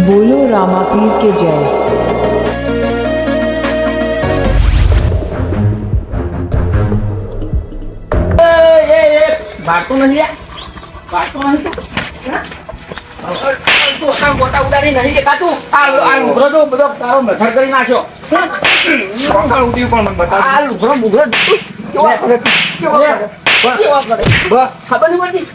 बोलो रामापीर के जय। ભાગતો નથી મોટા ઉડાડી નહીં દેખાતું. આ લુગરો તો બધો તારો મથર કરી નાખ્યો. ઉડી પણ મને બતાવ. આ લુગરો મુગરો ખબર નહીં પડતી.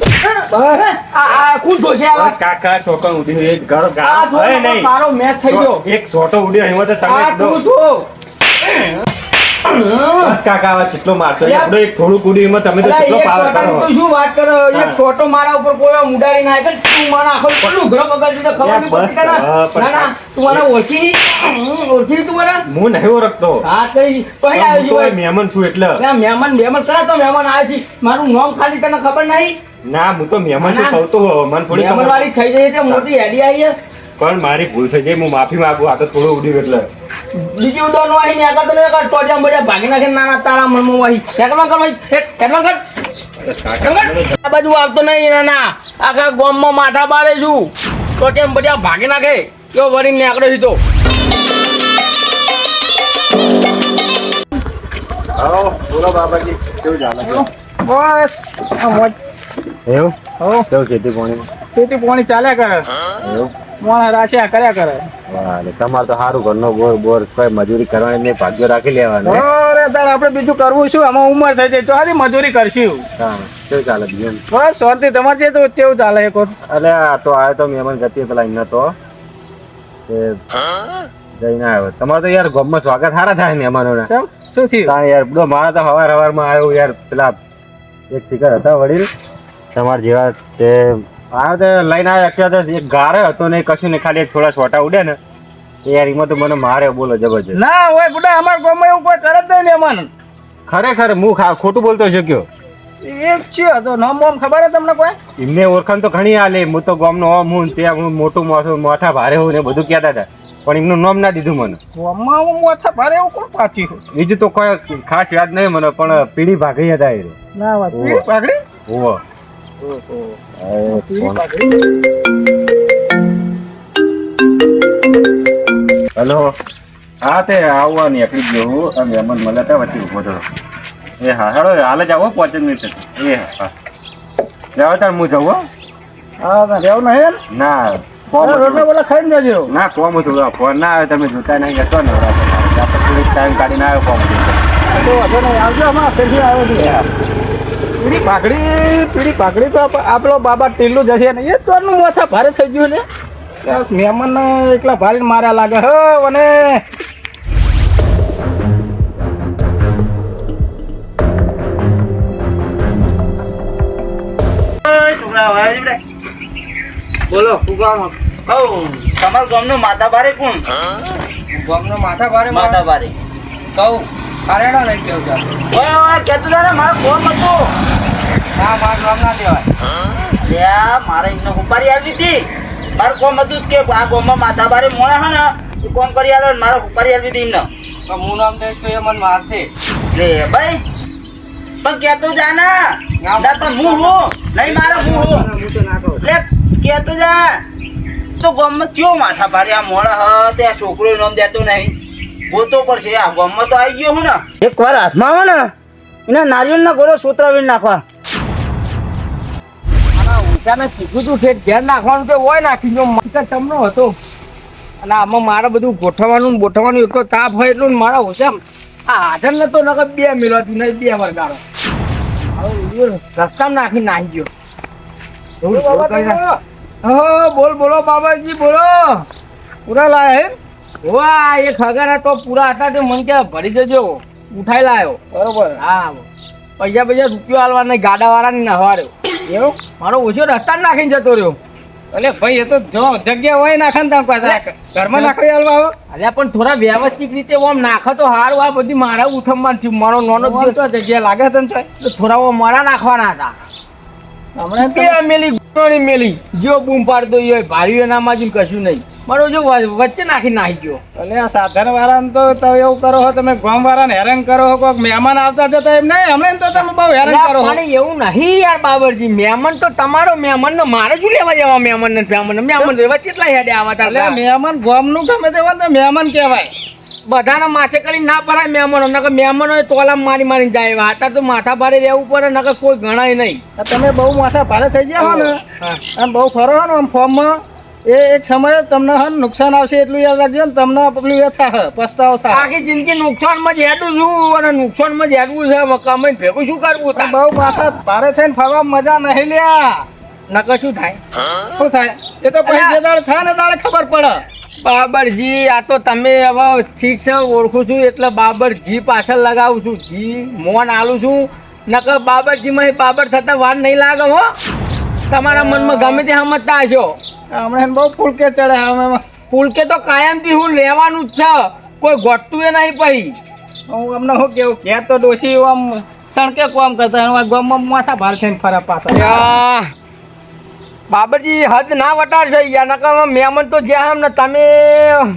આ કોણ જોશે આવા? કાકા છોકરો ઉડી એક ઘર ગાળો હોય નહીં. મારો મેચ થઈ ગયો. એક છોટો ઉડ્યો એમાં તો આ તમે તું જો બસ કાકા આવા ચેટલો મારશો એકડો એક થોડું કુડી એમાં તમે તો અલા, ચેટલો એક પાવર છોટાની કરો તું શું વાત કરો? એક હા. છોટો મારા ઉપર કોઈ મુડાડી નાખે તું મારા આખો પેલું ઘર બગાડી દીધો. ખબર નહીં બસ, પડતી તને? હા, પણ ના ના તું મને ઓળખી તું મને? હું નહીં ઓળખતો હા કઈ તો અહીં આવ્યો હું છું તો ભાઈ. મહેમાન છું એટલે ના મહેમાન કરા તો મહેમાન આવે છે. મારું નામ ખાલી તને ખબર નહીં? ના હું તો મહેમાન છું ના. કહું તો મને થોડી મહેમાન ખબર. વાળી થઈ જઈ છે મોટી હેડી આવી છે. પણ મારી ભૂલ થઈ જાય હું માફી માંગુ આ તો થોડું ઉડ્યું એટલે બીજી ઉદોનો અહીં નેકા તો નેકા ટોડિયા બડિયા ભાગી નાખે નાના તારા મનમાં વાહી હેકમાં કર ભાઈ હેકમાં કર. આ બાજુ આવતો નહીં નાના આખા ગામમાં માથા બાળે છું તો કેમ બધા ભાગી નાખે કેવો વરીને આકડે દીધો. આવો બોલો બાબાજી કેવું ચાલે છે બસ આ મોજ એવું હો કેવું ખેતી પાણી ખેતી પાણી ચાલ્યા કરે એવું મોણા રાખ્યા કર્યા કરે. વાહ તમારે તો સારું ઘરનો બોર બોર કોઈ મજૂરી કરવાની નહીં ભાગ્ય રાખી લેવાનું અરે તાર આપણે બીજું કરવું શું આમાં ઉંમર થઈ જાય તો હારી મજૂરી કરશું. હા કેવું ચાલે બીજું બસ શાંતિ તમારે જે તો કેવું ચાલે એક વખત. અરે આ તો આવ્યો તો મહેમાન ગતિ પેલા અહીંયા તો તે જઈને આવ્યો તમારે તો યાર ગામમાં સ્વાગત સારા થાય મહેમાનોને કેમ શું થયું? હા યાર બધો મારા તો હવારમાં આવ્યો યાર પેલા એક ફિકર હતા વડીલ તમારા જેવા તે આવ્યો તો લઈને આવ્યો તો એક ગારે હતો ને કશું ને ખાલી એક થોડા છોટા ઉડે ને એ યાર એમાં તો મને મારે બોલો જબરજસ્ત ના હોય બુડા અમારા ગામમાં એવું કોઈ કરે જ નહીં મહેમાન. ખરેખર હું ખોટું બોલતો શક્યો એક છે તો નામ બોમ ખબર હે તમને કોઈ? એમને ઓળખાણ તો ઘણી આલે હું તો ગામનો ઓમ હું ત્યાં હું મોટું મોઠા ભારે હું ને બધું કહેતા હતા પણ એમનું નામ ના દીધું મને ગામમાં હું માથા ભારે એવું કોણ પાછું? બીજું તો કોઈ ખાસ યાદ નહીં મને પણ પીડી ભાગી હતા એ ના વાત પીળી પાઘડી? ઓહો પીળી પાઘડી. હેલો હા તે આવવાની આપી ગયો આ મહેમાન મળે ત્યાં વચ્ચે ઉભો થયો એ હા હેડો હાલ જ આવો 5 મિનિટ એ હા જાવ તાર હું જવું હો. હા ના રહેવું નહીં એમ? ના રોટલા બોલા ખાઈને જજો. ના કોમ હતું ફોન ના આવે તમે જોતા નહીં જતો ને થોડીક ટાઈમ કાઢીને આવ્યો કોમ તો વાંધો નહીં આવજો હમણાં ફેરથી આવ્યો છે. પીળી પાઘડી તો આપણો બાબા ટીલું જશે ને એ તો માથા ભારે થઈ ગયું ને મહેમાનને એકલા ભારે માર્યા લાગે હો અને બોલો તમારું ગામનું માથા ભારે કોણ? ગામનું માથા ભારે માથા ભારે કહું કારેડા લઈ ગયો છે. ઓય ઓય કેતું તારે મારો ફોન હતો. ના મારું નામ ના દેવાય. લે મારે એમને ઉપાડી આવી હતી. મારું કોમ હતું કે આ ગામમાં માથા ભારે મોણા હે ને એ કોમ કરી આલો ને મારે ઉપાડી આવી હતી એમને. તો હું નામ દે તો એ મને મારશે. લે ભાઈ પણ કેતો જા ના. ના પણ હું નહીં મારે હું લે કેતો જા. તો ગામમાં કયો માથા ભારે આ મોણા હ તે આ છોકરો નામ દેતો નહીં ગોતો પડશે. આ ગામમાં તો આવી ગયો હું ને એક વાર હાથમાં આવે ને એના નારિયેળના ગોળો સોતરાવી નાખવા. ઉઠાને કીધું તું ઠેઠ ઘેર નાખવાનું કે હોય નાખી જો માથા ટમનો હતો અને આમાં મારે બધું ગોઠવવાનું ને ગોઠવવાનું એટલો તાપ હોય એટલું ને મારા ઓછા આ હાજર ને તો નકર 2 મિલવાથી નહીં 2 વરગાડો રસ્તામાં નાખી ગયો. બોલ બોલો બાબાજી બોલો. પૂરા લાયા હે વાહ એ ખગર તો પૂરા હતા તે મને કે ભરી જજો ઉઠાઈ લાયો. બરોબર હા પૈસા રૂપિયો હાલવા નહીં ગાડા વાળા ને નવાર્યો એવું મારો ઓછો રસ્તા નાખીને જતો રહ્યો. એટલે ભાઈ એ તો જો જગ્યા હોય નાખે ને પાછા ઘરમાં નાખી હાલવા આવે. અલ્યા પણ થોડા વ્યવસ્થિત રીતે ઓમ નાખો તો સારું. આ બધી મારા ઉઠમમાં થયું મારો નાનો જગ્યા લાગે તને તો થોડા ઓ મારા નાખવાના હતા. હમણાં બે મેલી ગુણોની મેલી જો બૂમ પાડતો હોય ભારીઓ ના માં કશું નહીં મારો જો વચ્ચે નાખી ગયો. એટલે આ સાધન વાળાને તો એવું કરો છો તમે, ગામ વાળાને હેરાન કરો છો, કોઈક મહેમાન આવતા જતા એમ નહીં, અમે તો તમે બહુ હેરાન કરો છો. પણ એવું નહીં યાર બાબરજી, મહેમાન તો તમારો મહેમાન ને મારે શું લેવા જવા મહેમાન ને મહેમાન વચ્ચે કેટલા હેડે આવા એટલે તાર મહેમાન ગામનું ગમે તે હોય ને મહેમાન કહેવાય. બધાના માથે કરી ના પડાય મહેમાનો, નકર મહેમાનો તોલા મારી જાય. અત્યારે તો માથા ભારે રહેવું પડે, નકર કોઈ ગણાય નહીં. આ તમે બહુ માથા ભારે થઈ ગયા હો ને, હા. આમ બહુ ફરો હો ને આમ ફોર્મમાં, એ એક સમયે તમને હે ને નુકસાન આવશે એટલું યાદ રાખજો ને, તમને પેલું એ થાય પસ્તાવો થાય. આખી જિંદગી નુકસાનમાં જ હેડું છું અને નુકસાનમાં જ હેડવું છે. કમાઈને ભેગું શું કરવું આ બહુ માથા ભારે થઈને ફરવા મજા નહીં લ્યા. નકર શું થાય? શું થાય એ તો પછી જે દાડે થાય ને દાડે ખબર પડે. બાબરજી, આ તો તમે હવે ઠીક છે ઓળખું છું એટલે બાબરજી પાછળ લગાવું છું, જી મોન આલું છું. નકર બાબરજીમાં બાબર થતા વાર નહીં લાગે હો. તમારા મનમાં ગમે તે સમજતા હશો. હમણાં બહુ ફૂલકે ચડે હવે. પુલકે તો કાયમથી હું લેવાનું જ છે, કોઈ ગોઠતું એ નહીં પછી. હું અમને શું કેવું, ઘેર તો ડોસી આમ સણકે કોમ કરતા, ગામમાં માથા ભાર થઈને ફરે પાછા. યા, બાબરજી હદ ના વટાડશો યાર, નકર મહેમાન તો જ્યાં ને તમે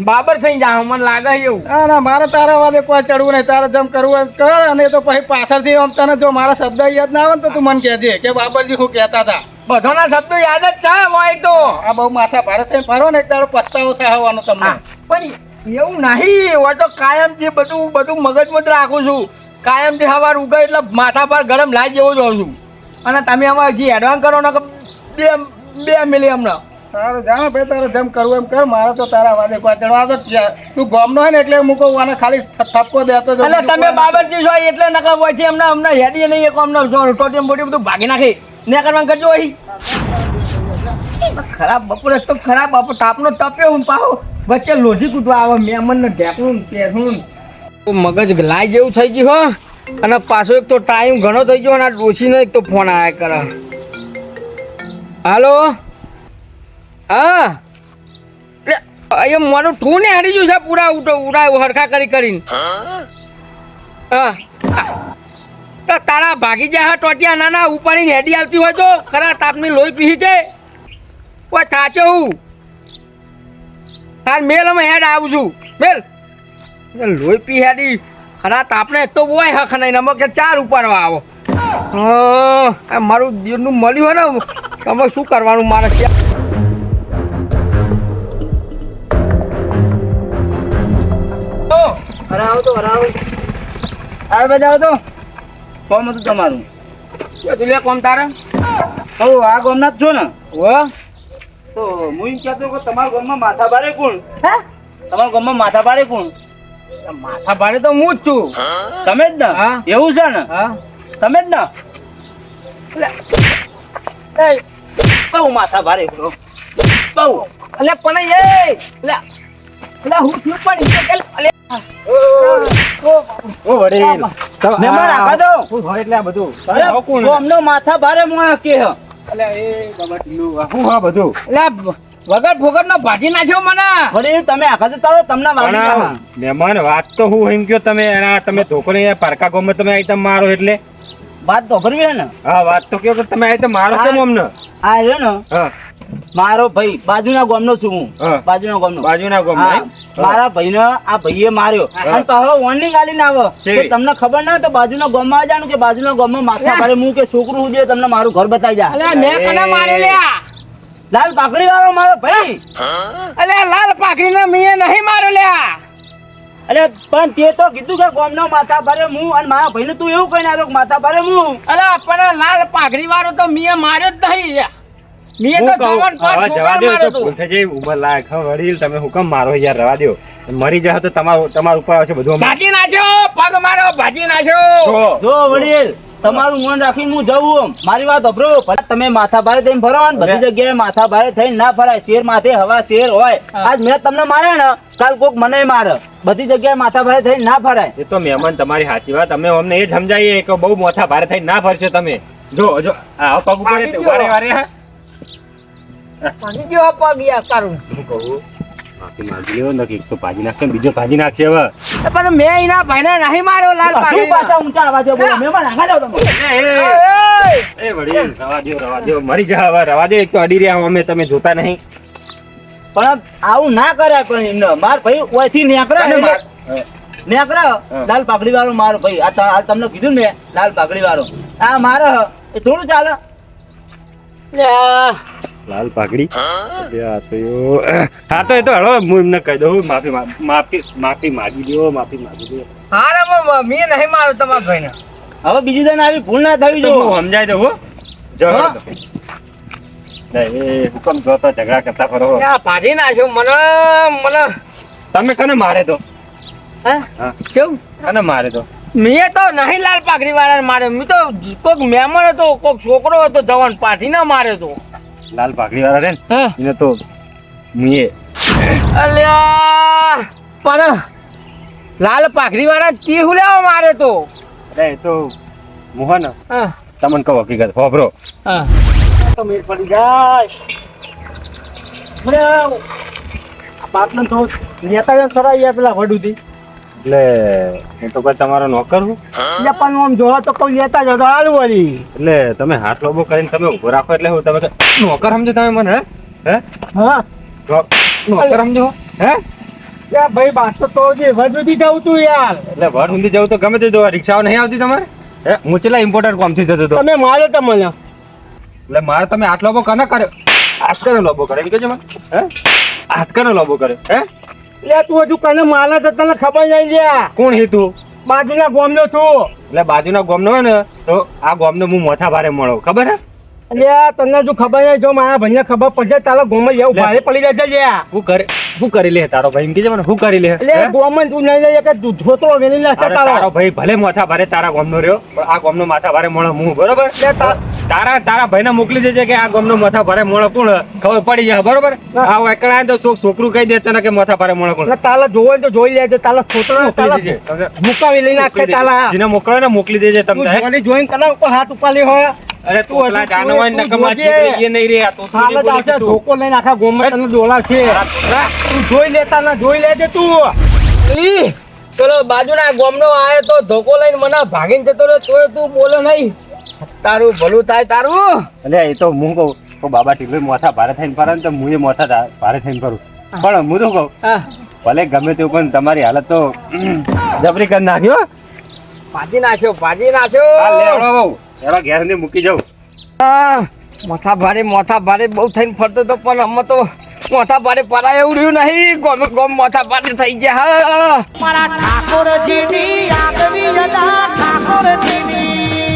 બાબર થઈ જાઓ, મને લાગે એવું. ના ના, મારે તારા વાદે કોઈ ચડવું નહીં, તારે જેમ કરવું હોય કર. અને તો પછી પાછળથી આમ તને જો મારા શબ્દ યાદ ના આવે ને તો તું મને કહેજે કે બાબરજી શું કહેતા હતા. બધાના શબ્દો યાદ જ છે હોય તો. આ બહુ માથા ભારે થઈને ફરો ને એક દાડો પસ્તાવો થાય હોવાનો તમને. પણ એવું નહીં હોય તો કાયમથી બધું મગજમાં જ રાખું છું. કાયમથી સવાર ઉગે એટલે માથા પર ગરમ લાઈ જેવો જ હોઉં છું. અને તમે આમાં હજી એડવાન્સ કરો ને બે મિલી હમણાં. તારે જાણે ભાઈ, તારે જેમ કરવું એમ કર, મારે તો તારા વાદે કોઈ ચડવા તો તું ગામનો હોય ને એટલે મૂકવું આને ખાલી થપકો દેતો જો. એટલે તમે બાબરજી છો એટલે નકર હોય હમણાં હેડી નહીં એક હમણાં ટોટીમ બોટી બધું ભાગી નાખી ને કરવાનું કરજો અહીં. ખરાબ બપોરે તો ખરાબ બાપુ તાપનો તપ્યો હું પાહો વચ્ચે લોઢી કૂટવા આવે મહેમાન ને ઢેકણું પેસું મગજ લાઈ જેવું થઈ ગયું હો. અને પાછો એક તો ટાઈમ ઘણો થઈ ગયો અને આ ડોશીનો એક તો ફોન આવ્યા કરે. હાલો, હા અહીંયા મારું ઠૂં ને હારી ગયું છે પૂરા ઉડા હરખા કરીને. હા તો તારા ભાગી જાય ટોટિયા નાના ઉપાડીને હેડી આવતી હોય તો ખરા તાપની લોહી પીહી દે. કોઈ થાચો હું તાર મેલ અમે હેડ આવું છું મેલ લોહી પી હેડી ખરા તાપને તો બોય હખ નહીં નમક કે 4 ઉપાડવા આવો. આ મારું દીરનું મળ્યું હોય ને તમે શું કરવાનું મારે ત્યાં. હરાવો તો હરાવો. આવે બધા આવો તો કોમ હતું તમારું. તું લે કોમ તારે કહું આ ગામના જ છો ને? હો તો હું એમ કહેતો કે તમારા ગામમાં માથા બારે કોણ? હે તમારા ગામમાં માથા બારે કોણ? માથા ભારે તો હું જ છું. તમે જ ને? હા. એવું છે ને? હા તમે જ ને? બહુ માથા ભારે બહુ. અલે પણ એ લે હું થયું પણ અલે ઓ વડીલ મહેમાન રાખવા દો. શું હોય એટલે આ બધું અરે ગામનો માથા ભારે મોય કે હે. એટલે એ ગમટલું શું હા બધું લે વગર ફોગર નો ભાજી નાખ્યો મને. વળી તમે આખા જતા તમને વાગી પણ જાય. મહેમાન વાત તો હું એમ કયો તમે એના તમે ધોકો ને પારકા ગમે તમે આઈટમ મારો એટલે વાત તો ભરવી હે ને? હા વાત તો કયો કે તમે આઈટમ મારો કેમ અમને આ રહ્યો ને હા મારો ભાઈ બાજુના ગામનો છું હું. હા. બાજુના ગામનો. બાજુના ગામ હા. મારા ભાઈને આ ભાઈએ માર્યો અને પાછો વોર્નિંગ આલીને આવે કે તમને ખબર ના હોય તો બાજુના ગામમાં આવી જાનું કે બાજુના ગામમાં માથા ભારે હું કે છોકરું હું તમને મારું ઘર બતાવી જા. અલે મેં કને માર્યો લ્યા. લાલ પાકડી વાળો મારો ભાઈ. અલે લાલ પાકડી ને મેં નહીં માર્યો લ્યા. અરે પણ તે તો કીધું કે ગામનો માથા ભારે હું અને મારા ભાઈને તું એવું કહીને આવ્યો કે માથા ભારે હું. અલે પણ લાલ પાઘડી વાળો તો મેં માર્યો જ નહીં લ્યા. મેં તો જવાન પર જવા દો માર્યો તો તો. ભૂલ થઈ ઉંમર લાયક હા વડીલ તમે હુકમ મારો યાર રવા દો મરી જાય તો તમારા ઉપર આવશે બધું અમારે. ભાજી નાખ્યો પગ મારો ભાજી નાખ્યો. જો વડીલ તમારું મન રાખીને હું જવું. મારી વાત અભરો ભલે તમે માથા ભારે થઈને ફરો ને બધી જગ્યાએ માથા ભારે થઈને ના ફરાય. શેર માથે હવા શેર હોય. આજ મેં તમને માર્યા ને કાલ કોક મને મારે. બધી જગ્યાએ માથા ભારે થઈને ના ફરાય. એ તો મહેમાન તમારી સાચી વાત અમે અમને એ જ સમજાવીએ કે બહુ મોટા ભારે થઈને ના ફરશે તમે. જો જો આ પગ ઉપર વારે વારે હા ભાજી ગયો પગ યાર તારું. હું કહું માફી માંગી લ્યો ને એક તો ભાજી નાખશે ને બીજો ભાજી નાખશે હવે. પણ મેં એના ભાઈને નહીં માર્યો લાલ શું પાઘડી. પાછા ઊંચા અવાજે બોલો? મહેમાન આગળ જાઓ તમે. એ વડીલ રવા દો મરી જા હવે રવા દો એક તો અડી રહ્યા અમે તમે જોતા નહીં. પણ આવું ના કર્યા પણ એમને માર ભાઈ ઓયથી નેકરા લાલ પાઘડી વાળો મારો ભાઈ આ તમને કીધું ને લાલ પાઘડી વાળો આ મારે એ થોડું ચાલે લાલ પાઘડી હા તો એ તો હળો હું એમને કહી દઉં માફી માગી દો હા રે મેં નહીં માર્યો તમારા ભાઈને. હવે બીજી દિન આવી ભૂલ ના થવી તો જો હું સમજાઈ દઉં હો જવા દો. નહીં, એ હુકમ જો તો ઝઘડા કરતા ફરો આ ભાજી નાખ્યો મને તમે કને મારે તો હા હા કેવું કને મારે તો મેં તો નહીં લાલ પાઘડી વાળાને માર્યો. મેં તો કોઈક મહેમાન હતો કોઈક છોકરો હતો જવાન પાઠીને માર્યો તો. લાલ પાઘડી વાળા રે ને હા એને તો મુએ અલ્યા પણ લાલ પાઘડી વાળા તે હું લેવા માર્યો તો. અરે એ તો મોહન હા તમને કહો હકીકત હોભરો હા તો મેળ પડી જાય મને પાટણ તો નેતા જ ખરા યાર પેલા વડુથી એટલે હું તો કોઈ તમારો નોકર હું પણ આમ જોવા તો કોઈ નેતા જ હતો હાલ વળી એટલે તમે હાથ લોબો કરીને તમે ઉભો રાખો એટલે હું તમે નોકર સમજો તમે મને હે હા નોકર સમજો હે યાર ભાઈ બાત તો જે વડુથી જવું તું યાર એટલે વડ સુધી જવું તો ગમે તે જો રિક્ષાઓ નહીં આવતી તમારે હે હું ચેલા ઇમ્પોર્ટન્ટ કામથી જતો હતો તમે માર્યો તો મને એટલે મારે તમે હાથ લોબો કને કર્યો હાથ કરે લોબો કરે એમ કેજો મને હે હાથ કરે લોબો કરે હે લે તું હજુ કને માલા તો તને ખબર નહીં લ્યા કોણ હે તું બાજુના ગામનો છું એટલે બાજુના ગામનો હોય ને તો આ ગામનો હું મોથા ભારે મળો ખબર હે લે તને જો ખબર નહીં જો મારા ભાઈને ખબર પડશે તારા ગામમાં એવું ભારે પડી જશે લ્યા શું કરી લે તારો ભાઈ એમ કેજે મને શું કરી લે એટલે ગામમાં તું નહીં જઈએ કે ધોતો વેલી નાખે અરે તારો ભાઈ ભલે મોથા ભારે તારા ગામનો રહ્યો પણ આ ગામનો માથા ભારે મળો હું બરોબર તારા ભાઈને મોકલી દેજે કે આ ગામનો માથા ભારે મળો કોણ ખબર પડી જાય બરોબર આ એકણ આય તો છોકરું કહી દે તને કે માથા ભારે મળો કોણ તાલા જોવો તો જોઈ લેજે તાલા છોકરા મોકલી દેજે મુકાવી લઈ નાખે તાલા જેને મોકલે ને મોકલી દેજે તું તમને જોઈને જોઈને કના ઉપર હાથ ઉપાડી હોય અરે તું એટલા જાનો હોય નકમા છોકરી એ નહીં રે આ તો હાલ જ આવશે ધોકો લઈને આખા ગામમાં તને ડોલા છે તું જોઈ લેતા ના જોઈ લેજે તું ઈ પેલો બાજુના ગામનો આયો તો ધોકો લઈને મને ભાગીને જતો રહ્યો તોય તું બોલે નહીં. તારું ભલું થાય તારું. એટલે એ તો હું કહું તો બાબા ટીલો મોથા ભારે થઈને ફરે ને તો હું એ મોથા ભારે થઈને ફરું પણ હું તો કહું હા ભલે ગમે તેવું પણ તમારી હાલત તો જબરી કરી નાખ્યો ભાજી નાખ્યો હા લેવડો બહુ એવા ઘેર ને મૂકી જાઉં મોથા ભારે બહુ થઈને ફરતો તો પણ અમે તો મોથા ભારે પરાય એવું રહ્યું નહીં ગમે ગમ મોથા ભારે થઈ ગયા. હા મારા ઠાકોરજીની આગવી અદા ઠાકોરજીની